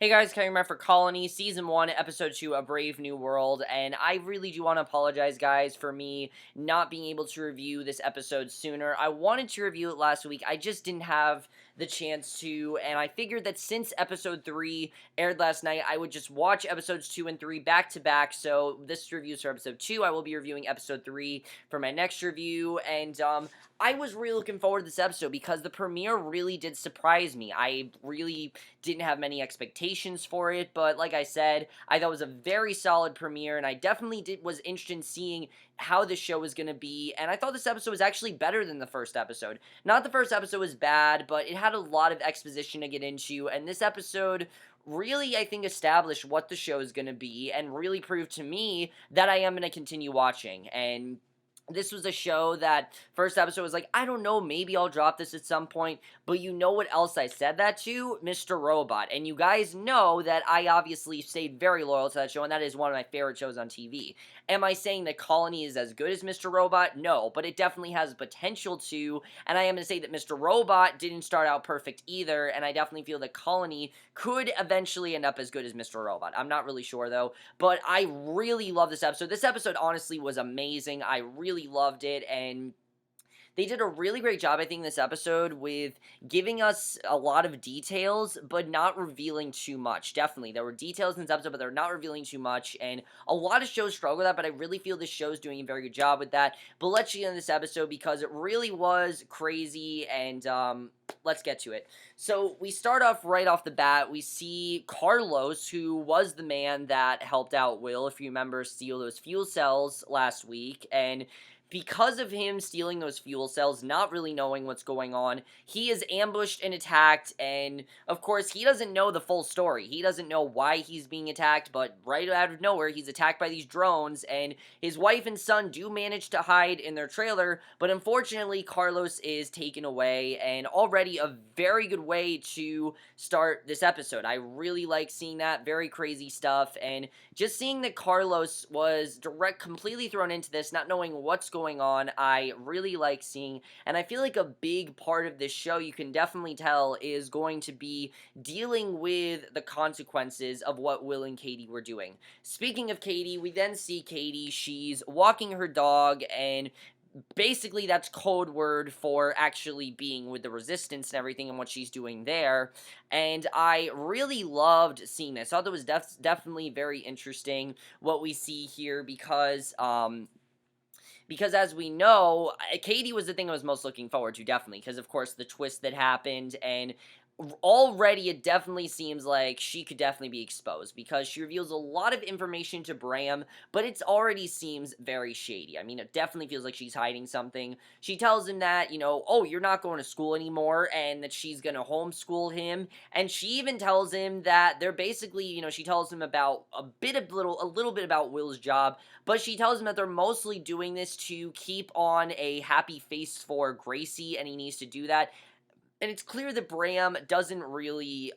Hey guys, coming back for Colony, Season 1, Episode 2, A Brave New World, and I really do want to apologize, guys, for me not being able to review this episode sooner. I wanted to review it last week, I just didn't have the chance to, and I figured that since Episode 3 aired last night, I would just watch Episodes 2 and 3 back-to-back, so this review is for Episode 2, I will be reviewing Episode 3 for my next review, and, I was really looking forward to this episode because the premiere really did surprise me. I really didn't have many expectations for it, but like I said, I thought it was a very solid premiere, and I definitely was interested in seeing how this show was going to be, and I thought this episode was actually better than the first episode. Not the first episode was bad, but it had a lot of exposition to get into, and this episode really, I think, established what the show is going to be, and really proved to me that I am going to continue watching, and this was a show that first episode was like, I don't know, maybe I'll drop this at some point, but you know what else I said that to? Mr. Robot. And you guys know that I obviously stayed very loyal to that show, and that is one of my favorite shows on TV. Am I saying that Colony is as good as Mr. Robot? No, but it definitely has potential to, and I am going to say that Mr. Robot didn't start out perfect either, and I definitely feel that Colony could eventually end up as good as Mr. Robot. I'm not really sure, though, but I really love this episode. This episode, honestly, was amazing. I really loved it, and they did a really great job, I think, in this episode with giving us a lot of details, but not revealing too much. Definitely, there were details in this episode, but they're not revealing too much, and a lot of shows struggle with that, but I really feel this show's doing a very good job with that. But let's get into this episode because it really was crazy, and, let's get to it. So, we start off right off the bat, we see Carlos, who was the man that helped out Will, if you remember, steal those fuel cells last week, and because of him stealing those fuel cells, not really knowing what's going on, he is ambushed and attacked, and of course, he doesn't know the full story. He doesn't know why he's being attacked, but right out of nowhere, he's attacked by these drones, and his wife and son do manage to hide in their trailer, but unfortunately, Carlos is taken away, and already a very good way to start this episode. I really like seeing that, very crazy stuff, and just seeing that Carlos was completely thrown into this, not knowing what's going on, I really like seeing, and I feel like a big part of this show, you can definitely tell, is going to be dealing with the consequences of what Will and Katie were doing. Speaking of Katie, we then see Katie, she's walking her dog, and basically that's code word for actually being with the resistance and everything and what she's doing there, and I really loved seeing this. I thought it was definitely very interesting what we see here because as we know, Katie was the thing I was most looking forward to, definitely, because of course the twist that happened, and already it definitely seems like she could definitely be exposed because she reveals a lot of information to Bram, but it already seems very shady. I mean, it definitely feels like she's hiding something. She tells him that, oh, you're not going to school anymore, and that she's going to homeschool him, and she even tells him that they're basically, she tells him about a little bit about Will's job, but she tells him that they're mostly doing this to keep on a happy face for Gracie, and he needs to do that. And it's clear that Bram doesn't really,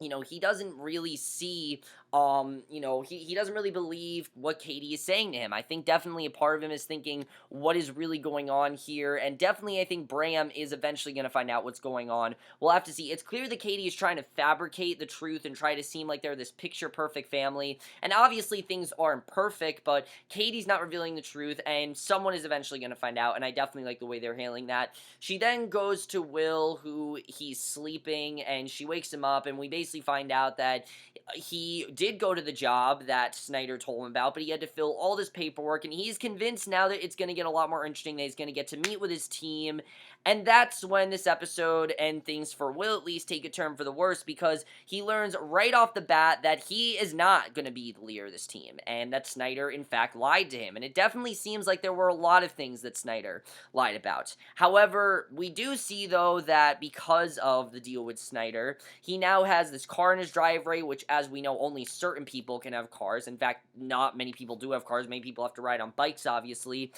he doesn't really see, he doesn't really believe what Katie is saying to him. I think definitely a part of him is thinking what is really going on here, and definitely I think Bram is eventually going to find out what's going on. We'll have to see. It's clear that Katie is trying to fabricate the truth and try to seem like they're this picture-perfect family, and obviously things aren't perfect, but Katie's not revealing the truth, and someone is eventually going to find out, and I definitely like the way they're handling that. She then goes to Will, who he's sleeping, and she wakes him up, and we basically find out that he did go to the job that Snyder told him about, but he had to fill all this paperwork, and he's convinced now that it's going to get a lot more interesting, that he's going to get to meet with his team, and that's when this episode, and things for Will at least, take a turn for the worse, because he learns right off the bat that he is not going to be the leader of this team, and that Snyder, in fact, lied to him, and it definitely seems like there were a lot of things that Snyder lied about. However, we do see, though, that because of the deal with Snyder, he now has this car in his driveway, which, as we know, only certain people can have cars. In fact, not many people do have cars. Many people have to ride on bikes, obviously.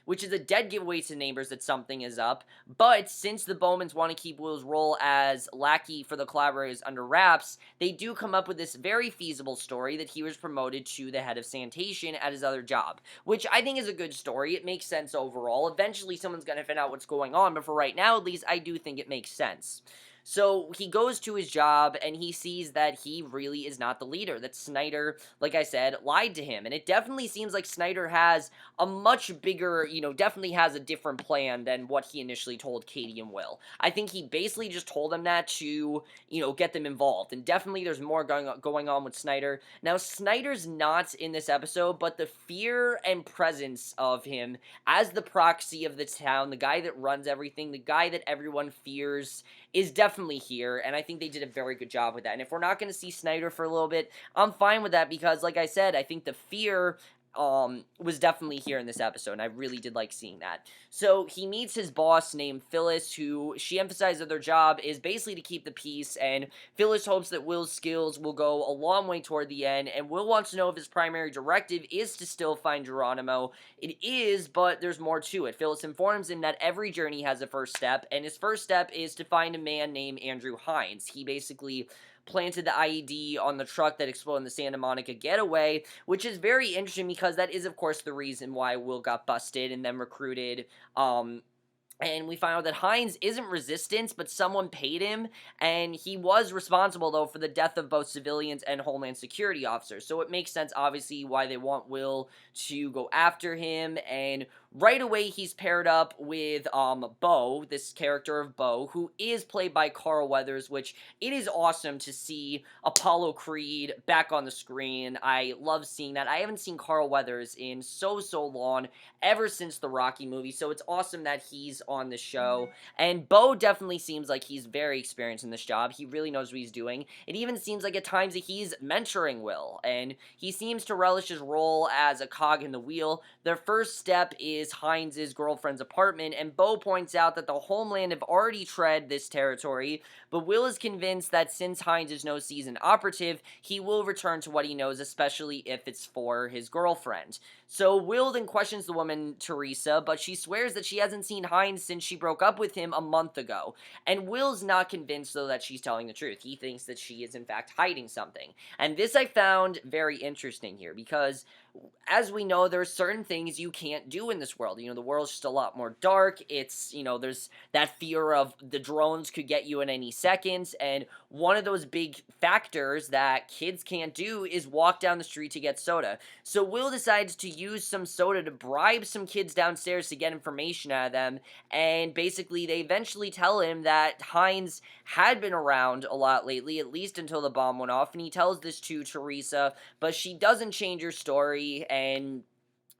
Which is a dead giveaway to neighbors that something is up. But since the Bowmans want to keep Will's role as lackey for the collaborators under wraps, they do come up with this very feasible story that he was promoted to the head of sanitation at his other job, which I think is a good story. It makes sense overall. Eventually, someone's going to find out what's going on, but for right now, at least, I do think it makes sense. So he goes to his job and he sees that he really is not the leader, that Snyder, like I said, lied to him. And it definitely seems like Snyder has a much bigger, definitely has a different plan than what he initially told Katie and Will. I think he basically just told them that to, get them involved. And definitely there's more going on with Snyder. Now, Snyder's not in this episode, but the fear and presence of him as the proxy of the town, the guy that runs everything, the guy that everyone fears, is definitely here, and I think they did a very good job with that. And if we're not going to see Snyder for a little bit, I'm fine with that because, like I said, I think the fear was definitely here in this episode, and I really did like seeing that. So he meets his boss named Phyliss, who she emphasized that their job is basically to keep the peace, and Phyliss hopes that Will's skills will go a long way toward the end, and Will wants to know if his primary directive is to still find Geronimo. It is, but there's more to it. Phyliss informs him that every journey has a first step, and his first step is to find a man named Andrew Hines. He basically planted the IED on the truck that exploded in the Santa Monica getaway, which is very interesting because that is, of course, the reason why Will got busted and then recruited. And we find out that Hines isn't resistance, but someone paid him, and he was responsible, though, for the death of both civilians and Homeland Security officers. So it makes sense, obviously, why they want Will to go after him, and right away he's paired up with Bo, this character of Bo, who is played by Carl Weathers, which it is awesome to see Apollo Creed back on the screen. I love seeing that. I haven't seen Carl Weathers in so long, ever since the Rocky movie, so it's awesome that he's on the show. And Bo definitely seems like he's very experienced in this job. He really knows what he's doing. It even seems like at times that he's mentoring Will, and he seems to relish his role as a cog in the wheel. Their first step is Hines' girlfriend's apartment, and Bo points out that the Homeland have already tread this territory, but Will is convinced that since Hines is no seasoned operative, he will return to what he knows, especially if it's for his girlfriend. So Will then questions the woman, Teresa, but she swears that she hasn't seen Hines since she broke up with him a month ago. And Will's not convinced, though, that she's telling the truth. He thinks that she is, in fact, hiding something. And this I found very interesting here, because as we know, there are certain things you can't do in this world. The world's just a lot more dark. It's, there's that fear of the drones could get you in any second, and one of those big factors that kids can't do is walk down the street to get soda. So Will decides to use some soda to bribe some kids downstairs to get information out of them, and basically they eventually tell him that Hines had been around a lot lately, at least until the bomb went off, and he tells this to Teresa, but she doesn't change her story, and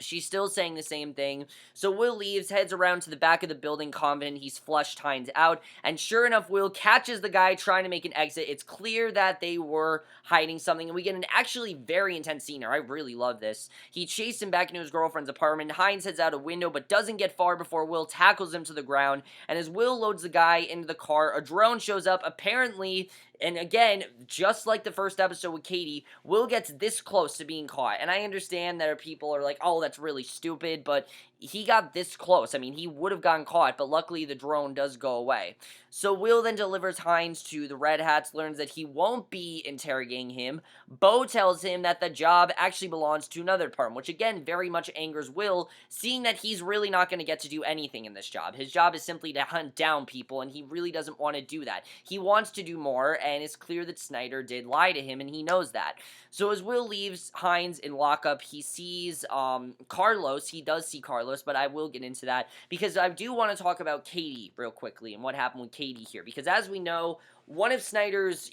she's still saying the same thing. So Will leaves, heads around to the back of the building, confident he's flushed Hines out, and sure enough, Will catches the guy trying to make an exit. It's clear that they were hiding something, and we get an actually very intense scene here. I really love this. He chased him back into his girlfriend's apartment. Hines heads out a window, but doesn't get far before Will tackles him to the ground, and as Will loads the guy into the car, a drone shows up, apparently. And again, just like the first episode with Katie, Will gets this close to being caught. And I understand that people are like, oh, that's really stupid, but he got this close. I mean, he would have gotten caught, but luckily the drone does go away. So Will then delivers Hines to the Red Hats, learns that he won't be interrogating him. Bo tells him that the job actually belongs to another department, which again very much angers Will, seeing that he's really not going to get to do anything in this job. His job is simply to hunt down people, and he really doesn't want to do that. He wants to do more, and it's clear that Snyder did lie to him, and he knows that. So as Will leaves Hines in lockup, he sees Carlos. He does see Carlos, but I will get into that because I do want to talk about Katie real quickly and what happened with Katie here. Because as we know, one of Snyder's,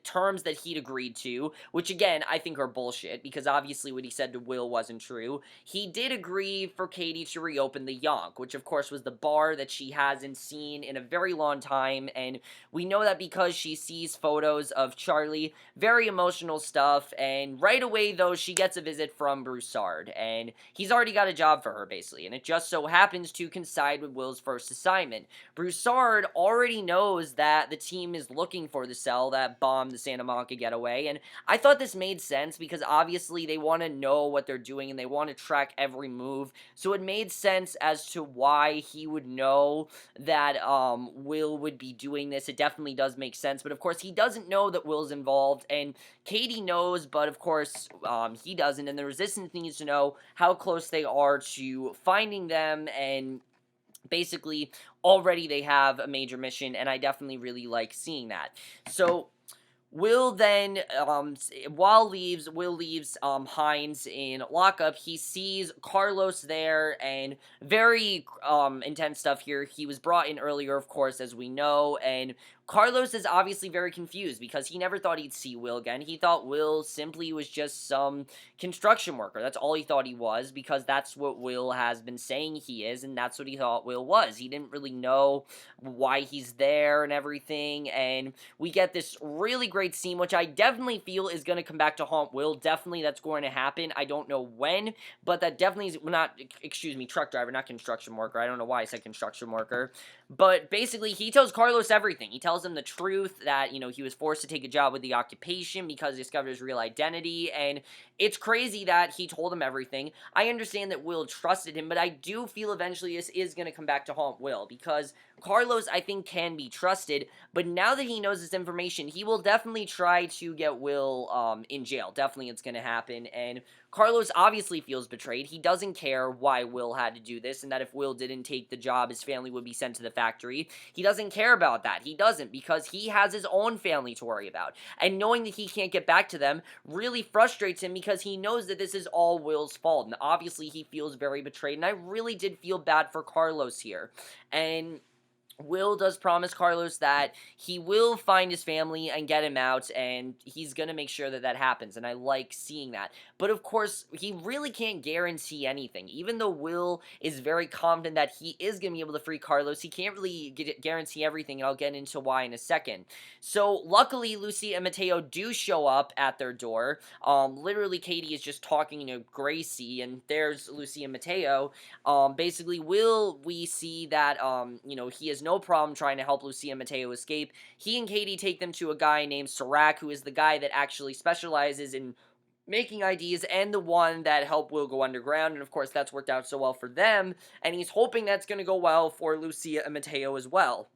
terms that he'd agreed to, which again, I think are bullshit, because obviously what he said to Will wasn't true. He did agree for Katie to reopen the Yonk, which of course was the bar that she hasn't seen in a very long time, and we know that because she sees photos of Charlie, very emotional stuff, and right away though, she gets a visit from Broussard, and he's already got a job for her basically, and it just so happens to coincide with Will's first assignment. Broussard already knows that the team is looking for the cell that bombed the Santa Monica getaway, and I thought this made sense because obviously they want to know what they're doing and they want to track every move, so it made sense as to why he would know that Will would be doing this. It definitely does make sense, but of course he doesn't know that Will's involved, and Katie knows, but of course he doesn't, and the Resistance needs to know how close they are to finding them and basically already they have a major mission, and I definitely really like seeing that. So Will then, Will leaves, Hines in lockup. He sees Carlos there, and very, intense stuff here. He was brought in earlier, of course, as we know, and Carlos is obviously very confused because he never thought he'd see Will again. He thought Will simply was just some construction worker. That's all he thought he was, because that's what Will has been saying he is, and that's what he thought Will was. He didn't really know why he's there and everything, and we get this really great scene, which I definitely feel is going to come back to haunt Will. Definitely that's going to happen. I don't know when, but that definitely is not, excuse me, truck driver, not construction worker. I don't know why I said construction worker. But basically, he tells Carlos everything. He tells him the truth that, he was forced to take a job with the occupation because he discovered his real identity, and it's crazy that he told him everything. I understand that Will trusted him, but I do feel eventually this is going to come back to haunt Will, because Carlos, I think, can be trusted, but now that he knows this information, he will definitely try to get Will, in jail. Definitely it's going to happen, and Carlos obviously feels betrayed. He doesn't care why Will had to do this, and that if Will didn't take the job, his family would be sent to the factory. He doesn't care about that. He doesn't, because he has his own family to worry about, and knowing that he can't get back to them really frustrates him, because he knows that this is all Will's fault, and obviously he feels very betrayed, and I really did feel bad for Carlos here, and Will does promise Carlos that he will find his family and get him out, and he's going to make sure that that happens, and I like seeing that. But of course, he really can't guarantee anything. Even though Will is very confident that he is going to be able to free Carlos, he can't really guarantee everything, and I'll get into why in a second. So, luckily, Lucy and Mateo do show up at their door. Literally, Katie is just talking to Gracie, and there's Lucy and Mateo. Basically, we see that, he has no problem trying to help Lucia and Mateo escape. He and Katie take them to a guy named Serac, who is the guy that actually specializes in making IDs and the one that helped Will go underground, and of course that's worked out so well for them, and he's hoping that's going to go well for Lucia and Mateo as well.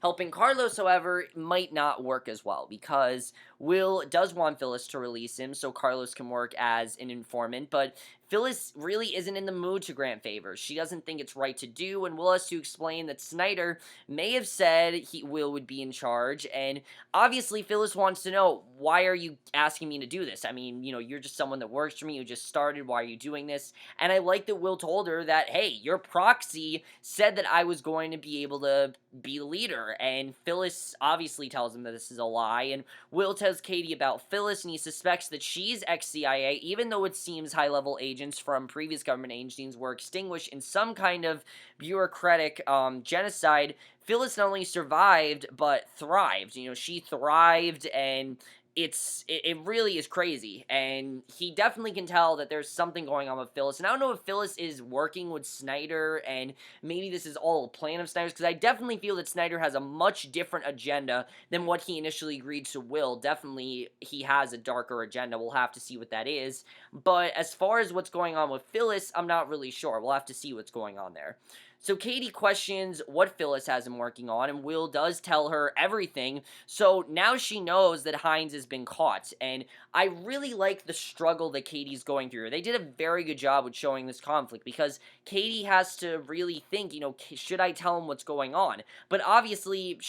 Helping Carlos, however, might not work as well, because Will does want Phyliss to release him so Carlos can work as an informant, but Phyliss really isn't in the mood to grant favors. She doesn't think it's right to do, and Will has to explain that Snyder may have said Will would be in charge, and obviously Phyliss wants to know, why are you asking me to do this? I mean, you're just someone that works for me, you just started, why are you doing this? And I like that Will told her that, hey, your proxy said that I was going to be able to be the leader, and Phyliss obviously tells him that this is a lie, and Will tells Katie about Phyliss, and he suspects that she's ex-CIA, even though it seems high-level agents from previous government agencies were extinguished in some kind of bureaucratic genocide. Phyliss not only survived, but thrived. She thrived, and it really is crazy, and he definitely can tell that there's something going on with Phyliss, and I don't know if Phyliss is working with Snyder, and maybe this is all a plan of Snyder's, because I definitely feel that Snyder has a much different agenda than what he initially agreed to Will. Definitely, he has a darker agenda. We'll have to see what that is, but as far as what's going on with Phyliss, I'm not really sure. We'll have to see what's going on there. So Katie questions what Phyliss has him working on, and Will does tell her everything, so now she knows that Hines has been caught, and I really like the struggle that Katie's going through. They did a very good job with showing this conflict, because Katie has to really think, should I tell him what's going on? But obviously,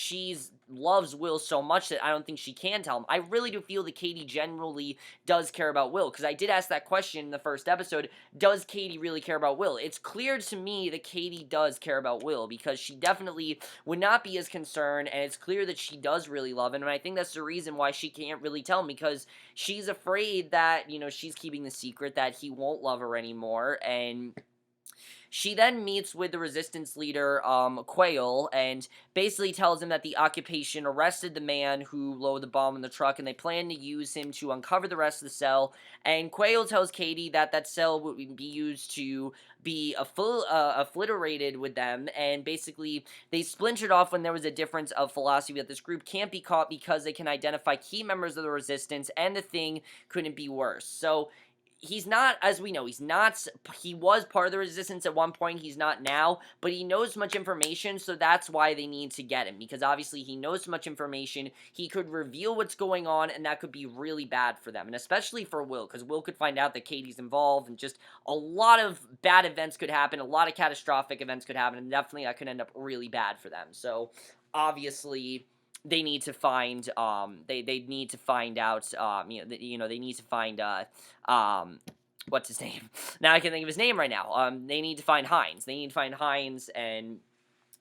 loves Will so much that I don't think she can tell him. I really do feel that Katie generally does care about Will, because I did ask that question in the first episode, does Katie really care about Will? It's clear to me that Katie does care about Will, because she definitely would not be as concerned, and it's clear that she does really love him, and I think that's the reason why she can't really tell him, because she's afraid that, she's keeping the secret, that he won't love her anymore, and she then meets with the resistance leader, Quayle, and basically tells him that the occupation arrested the man who loaded the bomb in the truck, and they plan to use him to uncover the rest of the cell, and Quayle tells Katie that that cell would be used to be affiltrated with them, and basically they splintered off when there was a difference of philosophy that this group can't be caught because they can identify key members of the resistance, and the thing couldn't be worse. So he's not, as we know, he was part of the Resistance at one point, he's not now, but he knows much information, so that's why they need to get him, because obviously he knows so much information, he could reveal what's going on, and that could be really bad for them, and especially for Will, because Will could find out that Katie's involved, and just a lot of bad events could happen, a lot of catastrophic events could happen, and definitely that could end up really bad for them, so, obviously, they need to find they need to find out they need to find what's his name? Now I can think of his name right now. They need to find Hines. They need to find Hines, and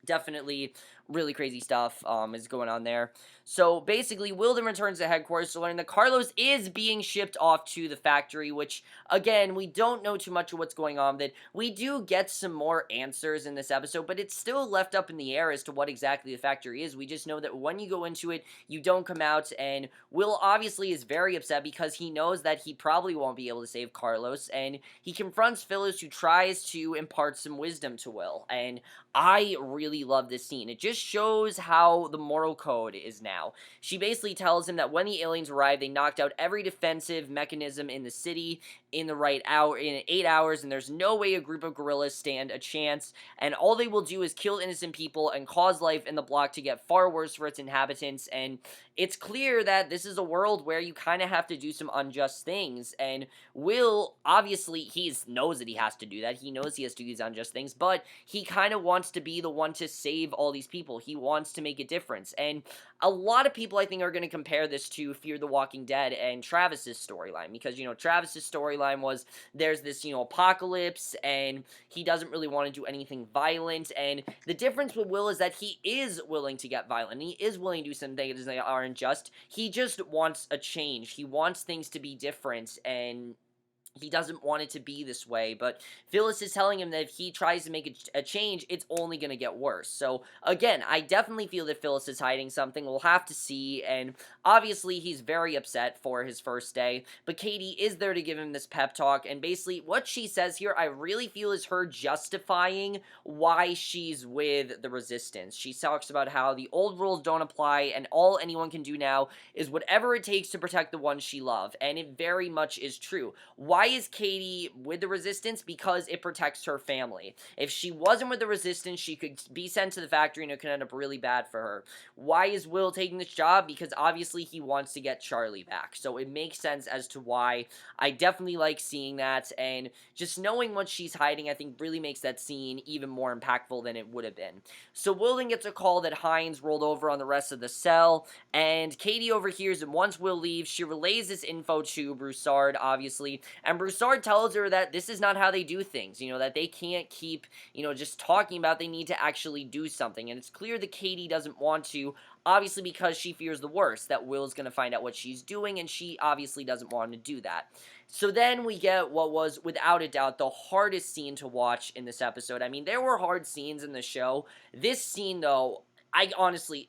definitely really crazy stuff is going on there. So basically, Will then returns to headquarters to learn that Carlos is being shipped off to the factory, which, again, we don't know too much of what's going on with it. We do get some more answers in this episode, but it's still left up in the air as to what exactly the factory is. We just know that when you go into it, you don't come out, and Will obviously is very upset because he knows that he probably won't be able to save Carlos, and he confronts Phyliss, who tries to impart some wisdom to Will, and I really love this scene. It just shows how the moral code is now. She basically tells him that when the aliens arrived, they knocked out every defensive mechanism in the city in the right hour, in 8 hours, and there's no way a group of gorillas stand a chance, and all they will do is kill innocent people and cause life in the block to get far worse for its inhabitants, and it's clear that this is a world where you kind of have to do some unjust things, and Will, obviously, he knows that he has to do that, he knows he has to do these unjust things, but he kind of wants to be the one to save all these people, he wants to make a difference, and a lot of people, I think, are going to compare this to Fear the Walking Dead and Travis's storyline, because, Travis's storyline was, there's this, apocalypse, and he doesn't really want to do anything violent, and the difference with Will is that he is willing to get violent, he is willing to do some things that are unjust, he just wants a change, he wants things to be different, and he doesn't want it to be this way, but Phyliss is telling him that if he tries to make a change, it's only going to get worse. So, again, I definitely feel that Phyliss is hiding something. We'll have to see, and obviously he's very upset for his first day, but Katie is there to give him this pep talk, and basically what she says here, I really feel is her justifying why she's with the Resistance. She talks about how the old rules don't apply, and all anyone can do now is whatever it takes to protect the ones she loves, and it very much is true. Why is Katie with the Resistance? Because it protects her family. If she wasn't with the Resistance, she could be sent to the factory and it could end up really bad for her. Why is Will taking this job? Because obviously he wants to get Charlie back. So it makes sense as to why. I definitely like seeing that, and just knowing what she's hiding, I think, really makes that scene even more impactful than it would have been. So Will then gets a call that Hines rolled over on the rest of the cell, and Katie overhears, and once Will leaves, she relays this info to Broussard, obviously, and Broussard tells her that this is not how they do things, that they can't keep, just talking about, they need to actually do something, and it's clear that Katie doesn't want to, obviously because she fears the worst, that Will's going to find out what she's doing, and she obviously doesn't want to do that. So then we get what was, without a doubt, the hardest scene to watch in this episode. I mean, there were hard scenes in the show. This scene, though, I honestly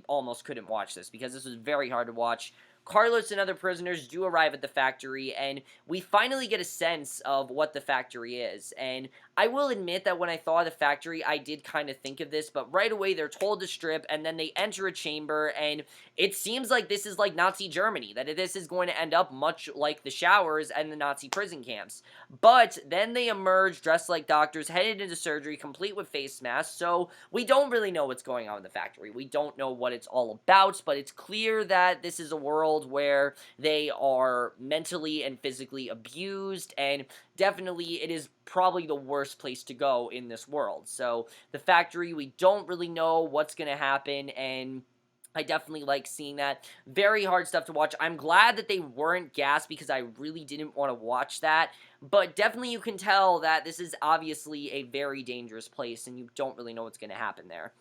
almost couldn't watch this, because this was very hard to watch. Carlos and other prisoners do arrive at the factory, and we finally get a sense of what the factory is, and I will admit that when I thought of the factory, I did kind of think of this, but right away they're told to strip, and then they enter a chamber, and it seems like this is like Nazi Germany, that this is going to end up much like the showers and the Nazi prison camps, but then they emerge dressed like doctors, headed into surgery, complete with face masks, so we don't really know what's going on in the factory. We don't know what it's all about, but it's clear that this is a world where they are mentally and physically abused, and definitely it is probably the worst place to go in this world. So the factory, we don't really know what's going to happen, and I definitely like seeing that. Very hard stuff to watch. I'm glad that they weren't gassed, because I really didn't want to watch that, but definitely you can tell that this is obviously a very dangerous place, and you don't really know what's going to happen there.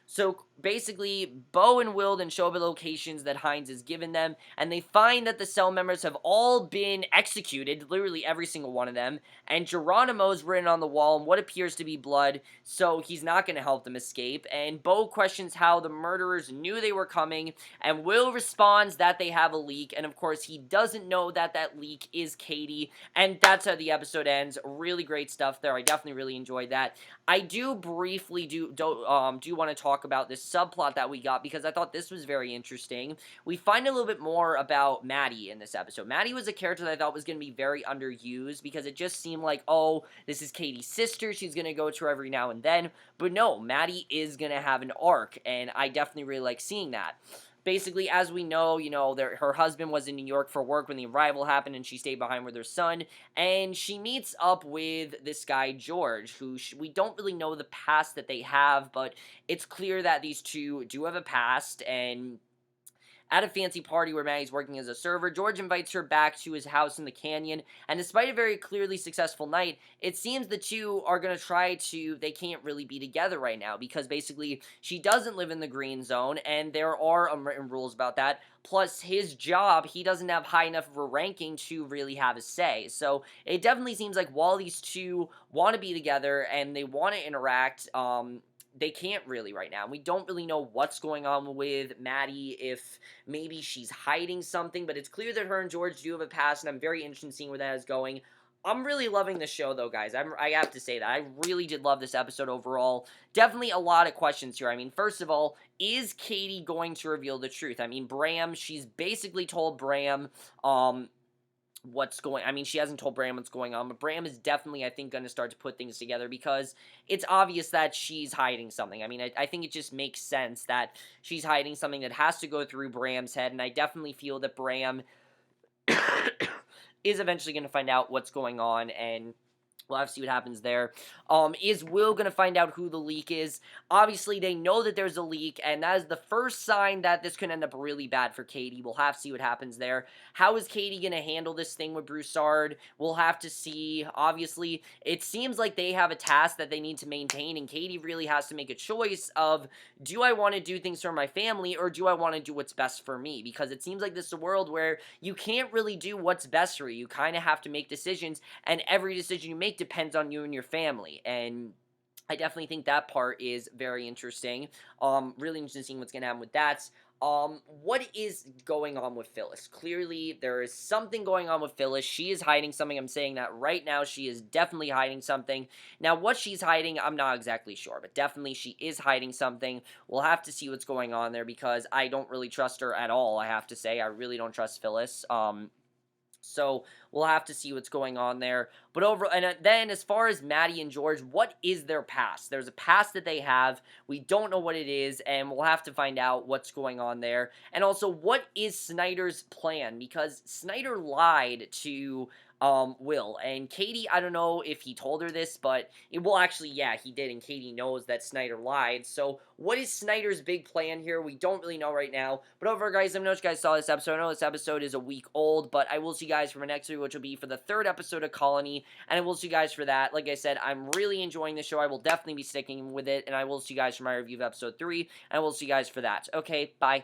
So basically, Bo and Will then show up at locations that Hines has given them, and they find that the cell members have all been executed, literally every single one of them, and Geronimo's written on the wall in what appears to be blood, so he's not going to help them escape, and Bo questions how the murderers knew they were coming, and Will responds that they have a leak, and of course he doesn't know that that leak is Katie, and that's how the episode ends. Really great stuff there. I definitely really enjoyed that. I do briefly want to talk talk about this subplot that we got because I thought this was very interesting. We find a little bit more about Maddie in this episode. Maddie was a character that I thought was going to be very underused because it just seemed like, oh, this is Katie's sister, she's going to go to her every now and then. But no, Maddie is going to have an arc, and I definitely really like seeing that. Basically, as we know, her husband was in New York for work when the arrival happened, and she stayed behind with her son, and she meets up with this guy, George, who we don't really know the past that they have, but it's clear that these two do have a past, and at a fancy party where Maddie's working as a server, George invites her back to his house in the canyon, and despite a very clearly successful night, it seems the two are going to they can't really be together right now, because basically, she doesn't live in the green zone, and there are unwritten rules about that, plus his job, he doesn't have high enough of a ranking to really have a say, so it definitely seems like while these two want to be together, and they want to interact, they can't really right now. We don't really know what's going on with Maddie, if maybe she's hiding something, but it's clear that her and George do have a past, and I'm very interested in seeing where that is going. I'm really loving the show, though, guys. I have to say that. I really did love this episode overall. Definitely a lot of questions here. I mean, first of all, is Katie going to reveal the truth? I mean, Bram, she's basically told Bram, she hasn't told Bram what's going on, but Bram is definitely, I think, going to start to put things together because it's obvious that she's hiding something. I mean, I think it just makes sense that she's hiding something that has to go through Bram's head, and I definitely feel that Bram is eventually going to find out what's going on, and we'll have to see what happens there. Is Will going to find out who the leak is? Obviously, they know that there's a leak, and that is the first sign that this could end up really bad for Katie. We'll have to see what happens there. How is Katie going to handle this thing with Broussard? We'll have to see. Obviously, it seems like they have a task that they need to maintain, and Katie really has to make a choice of, do I want to do things for my family, or do I want to do what's best for me? Because it seems like this is a world where you can't really do what's best for you. You kind of have to make decisions, and every decision you make depends on you and your family, and I definitely think that part is very interesting. Really interesting seeing what's going to happen with that. What is going on with Phyliss? Clearly, there is something going on with Phyliss. She is hiding something. I'm saying that right now. She is definitely hiding something. Now, what she's hiding, I'm not exactly sure, but definitely she is hiding something. We'll have to see what's going on there because I don't really trust her at all, I have to say. I really don't trust Phyliss. So we'll have to see what's going on there. But then as far as Maddie and George, what is their past? There's a past that they have. We don't know what it is, and we'll have to find out what's going on there. And also, what is Snyder's plan? Because Snyder lied to Will. And Katie, I don't know if he told her this, but yeah, he did, and Katie knows that Snyder lied. So what is Snyder's big plan here? We don't really know right now. But overall, guys, let me know if you guys saw this episode. I know this episode is a week old, but I will see you guys for my next video, which will be for the 3rd episode of Colony, and I will see you guys for that. Like I said, I'm really enjoying the show. I will definitely be sticking with it, and I will see you guys for my review of episode 3, and I will see you guys for that. Okay, bye.